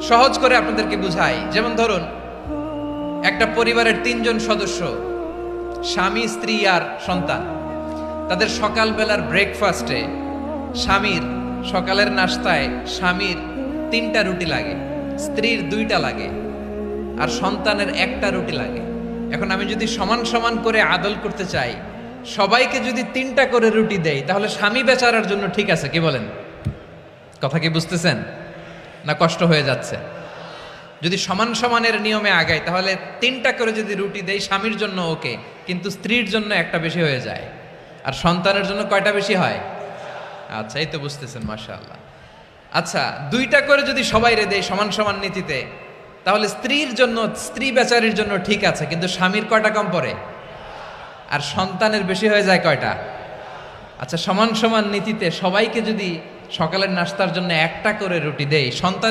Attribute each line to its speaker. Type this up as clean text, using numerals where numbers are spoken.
Speaker 1: সহজ করে আপনাদেরকে বুঝাই। যেমন ধরুন, একটা পরিবারের 3 জন সদস্য, স্বামী, স্ত্রী আর সন্তান। তাদের সকালবেলার ব্রেকফাস্টে স্বামীর, সকালের নাস্তায় স্বামীর 3টা রুটি লাগে, স্ত্রীর 2টা লাগে, আর সন্তানের 1টা রুটি লাগে। এখন আমি যদি সমান সমান করে আদল করতে চাই, সবাইকে যদি 3টা করে রুটি দেই, তাহলে স্বামী বেচারার জন্য ঠিক আছে? কি বলেন? কথা কি বুঝতেছেন না কষ্ট হয়ে যাচ্ছে? যদি সমান সমানের নিয়মে আগাই, তাহলে 3টা করে যদি রুটি দেই, স্বামীর জন্য ওকে, কিন্তু স্ত্রীর জন্য 1টা বেশি হয়ে যায়। আর সন্তানের জন্য কয়টা বেশি হয়? আচ্ছা, এই তো বুঝতেছেন, মাশাআল্লাহ। আচ্ছা, 2টা করে যদি সবাই রে দেয় সমান সমান নীতিতে, তাহলে স্ত্রীর জন্য, স্ত্রী বেচারির জন্য ঠিক আছে, কিন্তু স্বামীর কয়টা কম পড়ে? আর সন্তানের বেশি হয়ে যায় কয়টা? আচ্ছা, সমান সমান নীতিতে সবাইকে যদি সকালের নাস্তার জন্য 1টা করে রুটি দেই, সন্তান